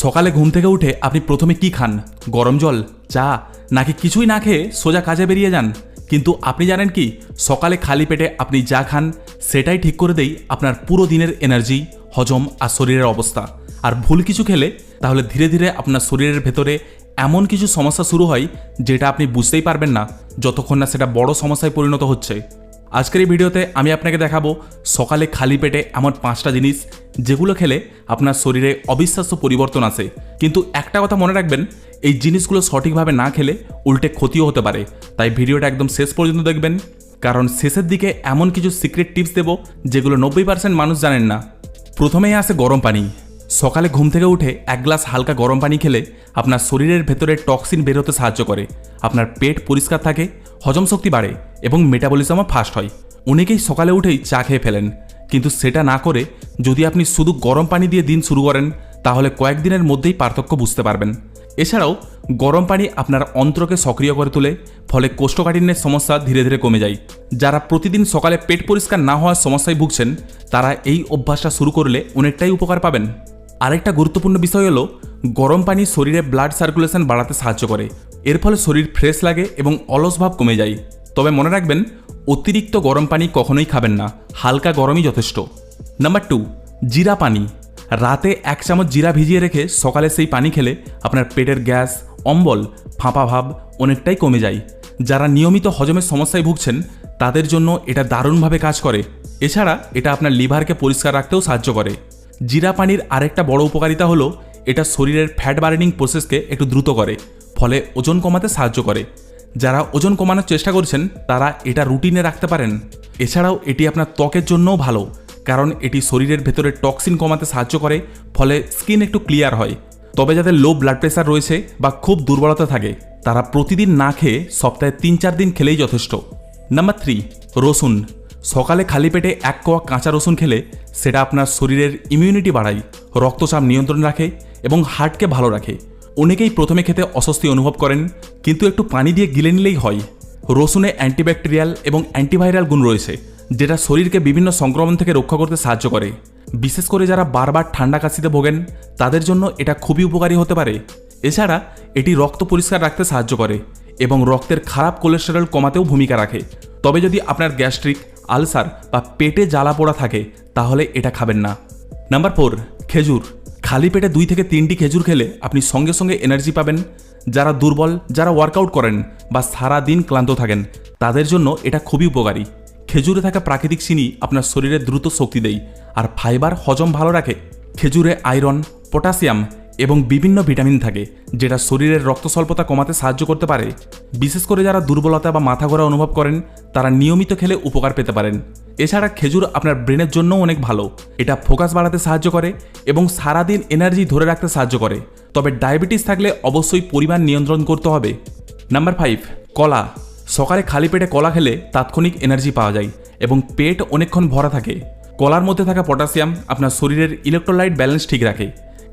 সকালে ঘুম থেকে উঠে আপনি প্রথমে কি খান? গরম জল, চা, নাকি কিছুই না খেয়ে সোজা কাজে বেরিয়ে যান? কিন্তু আপনি জানেন কি, সকালে খালি পেটে আপনি যা খান সেটাই ঠিক করে দেয় আপনার পুরো দিনের এনার্জি, হজম আর শরীরের অবস্থা। আর ভুল কিছু খেলে তাহলে ধীরে ধীরে আপনার শরীরের ভেতরে এমন কিছু সমস্যা শুরু হয় যেটা আপনি বুঝতেই পারবেন না যতক্ষণ না সেটা বড় সমস্যায় পরিণত হচ্ছে। আজকের এই ভিডিওতে আমি আপনাকে দেখাবো সকালে খালি পেটে এমন 5টা জিনিস যেগুলো খেলে আপনার শরীরে অবিশ্বাস্য পরিবর্তন আসে। কিন্তু একটা কথা মনে রাখবেন, এই জিনিসগুলো সঠিকভাবে না খেলে উল্টে ক্ষতিও হতে পারে। তাই ভিডিওটা একদম শেষ পর্যন্ত দেখবেন, কারণ শেষের দিকে এমন কিছু সিক্রেট টিপস দেব যেগুলো 90% মানুষ জানেন না। প্রথমেই আসে গরম পানি। সকালে ঘুম থেকে উঠে 1 গ্লাস হালকা গরম পানি খেলে আপনার শরীরের ভেতরে টক্সিন বের হতে সাহায্য করে, আপনার পেট পরিষ্কার থাকে, হজম শক্তি বাড়ে এবং মেটাবলিজমও ফাস্ট হয়। অনেকেই সকালে উঠেই চা খেয়ে ফেলেন, কিন্তু সেটা না করে যদি আপনি শুধু গরম পানি দিয়ে দিন শুরু করেন তাহলে কয়েকদিনের মধ্যেই পার্থক্য বুঝতে পারবেন। এছাড়াও গরম পানি আপনার অন্ত্রকে সক্রিয় করে তোলে, ফলে কোষ্ঠকাঠিন্যের সমস্যা ধীরে ধীরে কমে যায়। যারা প্রতিদিন সকালে পেট পরিষ্কার না হওয়ার সমস্যায় ভুগছেন তারা এই অভ্যাসটা শুরু করলে অনেকটাই উপকার পাবেন। আরেকটা গুরুত্বপূর্ণ বিষয় হলো, গরম পানি শরীরে ব্লাড সার্কুলেশন বাড়াতে সাহায্য করে। এর ফলে শরীর ফ্রেশ লাগে এবং অলস ভাব কমে যায়। তবে মনে রাখবেন, অতিরিক্ত গরম পানি কখনোই খাবেন না, হালকা গরমই যথেষ্ট। নাম্বার 2, জিরা পানি। রাতে 1 চামচ জিরা ভিজিয়ে রেখে সকালে সেই পানি খেলে আপনার পেটের গ্যাস, অম্বল, ফাঁপা ভাব অনেকটাই কমে যায়। যারা নিয়মিত হজমের সমস্যায় ভুগছেন তাদের জন্য এটা দারুণভাবে কাজ করে। এছাড়া এটা আপনার লিভারকে পরিষ্কার রাখতেও সাহায্য করে। জিরা পানির আরেকটা বড় উপকারিতা হলো, এটা শরীরের ফ্যাট বার্নিং প্রসেসকে একটু দ্রুত করে, ফলে ওজন কমাতে সাহায্য করে। যারা ওজন কমানোর চেষ্টা করছেন তারা এটা রুটিনে রাখতে পারেন। এছাড়াও এটি আপনার ত্বকের জন্যও ভালো, কারণ এটি শরীরের ভেতরে টক্সিন কমাতে সাহায্য করে, ফলে স্কিন একটু ক্লিয়ার হয়। তবে যাদের লো ব্লাড প্রেশার রয়েছে বা খুব দুর্বলতা থাকে তারা প্রতিদিন না খেয়ে সপ্তাহে 3-4 দিন খেলেই যথেষ্ট। নাম্বার 3, রসুন। সকালে খালি পেটে 1 কোয়া কাঁচা রসুন খেলে সেটা আপনার শরীরের ইমিউনিটি বাড়ায়, রক্তচাপ নিয়ন্ত্রণ রাখে এবং হার্টকে ভালো রাখে। অনেকেই প্রথমে খেতে অস্বস্তি অনুভব করেন, কিন্তু একটু পানি দিয়ে গিলে নিলেই হয়। রসুনে অ্যান্টিব্যাকটেরিয়াল এবং অ্যান্টিভাইরাল গুণ রয়েছে, যেটা শরীরকে বিভিন্ন সংক্রমণ থেকে রক্ষা করতে সাহায্য করে। বিশেষ করে যারা বারবার ঠান্ডা কাশিতে ভোগেন তাদের জন্য এটা খুবই উপকারী হতে পারে। এছাড়া এটি রক্ত পরিষ্কার রাখতে সাহায্য করে এবং রক্তের খারাপ কোলেস্টেরল কমাতেও ভূমিকা রাখে। তবে যদি আপনার গ্যাস্ট্রিক, আলসার বা পেটে জ্বালা পোড়া থাকে তাহলে এটা খাবেন না। নাম্বার 4, খেজুর। খালি পেটে 2 থেকে 3টি খেজুর খেলে আপনি সঙ্গে সঙ্গে এনার্জি পাবেন। যারা দুর্বল, যারা ওয়ার্কআউট করেন বা সারা দিন ক্লান্ত থাকেন তাদের জন্য এটা খুবই উপকারী। খেজুরে থাকা প্রাকৃতিক চিনি আপনার শরীরে দ্রুত শক্তি দেয় আর ফাইবার হজম ভালো রাখে। খেজুরে আয়রন, পটাশিয়াম এবং বিভিন্ন ভিটামিন থাকে, যেটা শরীরের রক্ত স্বল্পতা কমাতে সাহায্য করতে পারে। বিশেষ করে যারা দুর্বলতা বা মাথা ঘোরা অনুভব করেন তারা নিয়মিত খেলে উপকার পেতে পারেন। এছাড়া খেজুর আপনার ব্রেনের জন্যও অনেক ভালো। এটা ফোকাস বাড়াতে সাহায্য করে এবং সারাদিন এনার্জি ধরে রাখতে সাহায্য করে। তবে ডায়াবেটিস থাকলে অবশ্যই পরিমাণ নিয়ন্ত্রণ করতে হবে। নাম্বার 5, কলা। সকালে খালি পেটে কলা খেলে তাৎক্ষণিক এনার্জি পাওয়া যায় এবং পেট অনেকক্ষণ ভরা থাকে। কলার মধ্যে থাকা পটাশিয়াম আপনার শরীরের ইলেকট্রোলাইট ব্যালেন্স ঠিক রাখে।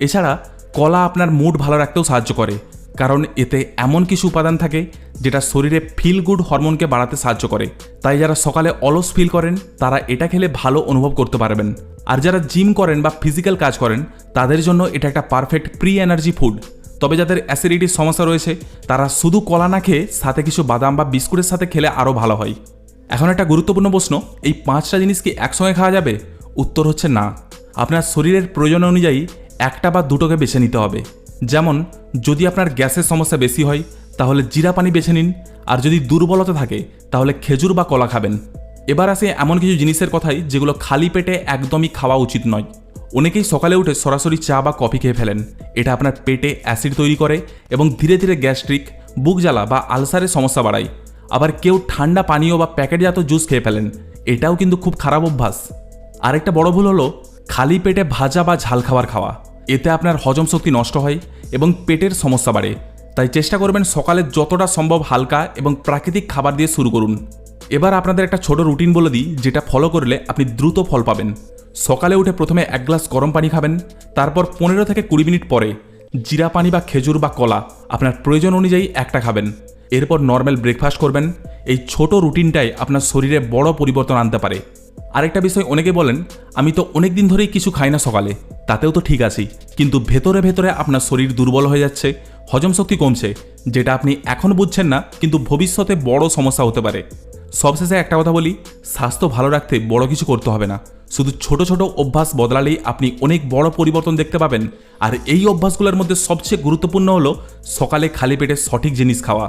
এছাড়া কলা আপনার মুড ভালো রাখতেও সাহায্য করে, কারণ এতে এমন কিছু উপাদান থাকে যেটা শরীরে ফিল গুড হরমোনকে বাড়াতে সাহায্য করে। তাই যারা সকালে অলস ফিল করেন তারা এটা খেলে ভালো অনুভব করতে পারবেন। আর যারা জিম করেন বা ফিজিক্যাল কাজ করেন তাদের জন্য এটা একটা পারফেক্ট প্রি এনার্জি ফুড। তবে যাদের অ্যাসিডিটির সমস্যা রয়েছে তারা শুধু কলা না খেয়ে সাথে কিছু বাদাম বা বিস্কুটের সাথে খেলে আরও ভালো হয়। এখন একটা গুরুত্বপূর্ণ প্রশ্ন, এই 5টা জিনিস কি একসঙ্গে খাওয়া যাবে? উত্তর হচ্ছে না। আপনার শরীরের প্রয়োজন অনুযায়ী 1টা বা 2টোকে বেছে নিতে হবে। যেমন যদি আপনার গ্যাসের সমস্যা বেশি হয় তাহলে জিরা পানি বেছে নিন, আর যদি দুর্বলতা থাকে তাহলে খেজুর বা কলা খাবেন। এবার আসে এমন কিছু জিনিসের কথাই যেগুলো খালি পেটে একদমই খাওয়া উচিত নয়। অনেকেই সকালে উঠে সরাসরি চা বা কফি খেয়ে ফেলেন। এটা আপনার পেটে অ্যাসিড তৈরি করে এবং ধীরে ধীরে গ্যাস্ট্রিক, বুক জ্বালা বা আলসারের সমস্যা বাড়ায়। আবার কেউ ঠান্ডা পানীয় বা প্যাকেটজাত জুস খেয়ে ফেলেন, এটাও কিন্তু খুব খারাপ অভ্যাস। আরেকটা বড় ভুল হলো খালি পেটে ভাজা বা ঝাল খাবার খাওয়া। এতে আপনার হজম শক্তি নষ্ট হয় এবং পেটের সমস্যা বাড়ে। তাই চেষ্টা করবেন সকালে যতটা সম্ভব হালকা এবং প্রাকৃতিক খাবার দিয়ে শুরু করুন। এবার আপনাদের একটা ছোট রুটিন বলে দিই, যেটা ফলো করলে আপনি দ্রুত ফল পাবেন। সকালে উঠে প্রথমে 1 গ্লাস গরম পানি খাবেন, তারপর 15 থেকে 20 মিনিট পরে জিরা পানি বা খেজুর বা কলা আপনার প্রয়োজন অনুযায়ী একটা খাবেন। এরপর নর্মাল ব্রেকফাস্ট করবেন। এই ছোট রুটিনটাই আপনার শরীরে বড় পরিবর্তন আনতে পারে। আরেকটা বিষয়, অনেকে বলেন আমি তো অনেক দিন ধরেই কিছু খাই না সকালে, তাতেও তো ঠিক আছি, কিন্তু ভেতরে ভেতরে আপনার শরীর দুর্বল হয়ে যাচ্ছে, হজম শক্তি কমছে, যেটা আপনি এখন বুঝছেন না কিন্তু ভবিষ্যতে বড় সমস্যা হতে পারে। সবশেষে একটা কথা বলি, স্বাস্থ্য ভালো রাখতে বড় কিছু করতে হবে না, শুধু ছোট ছোট অভ্যাস বদলালেই আপনি অনেক বড় পরিবর্তন দেখতে পাবেন। আর এই অভ্যাসগুলোর মধ্যে সবচেয়ে গুরুত্বপূর্ণ হলো সকালে খালি পেটে সঠিক জিনিস খাওয়া।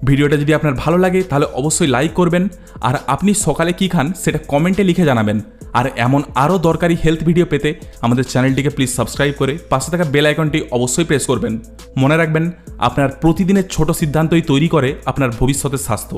ভিডিওটা যদি আপনার ভালো লাগে তাহলে অবশ্যই লাইক করবেন, আর আপনি সকালে কী খান সেটা কমেন্টে লিখে জানাবেন। আর এমন আরও দরকারি হেলথ ভিডিও পেতে আমাদের চ্যানেলটিকে প্লিজ সাবস্ক্রাইব করে পাশে থাকা বেল আইকনটি অবশ্যই প্রেস করবেন। মনে রাখবেন, আপনার প্রতিদিনের ছোট সিদ্ধান্তই তৈরি করে আপনার ভবিষ্যতের স্বাস্থ্য।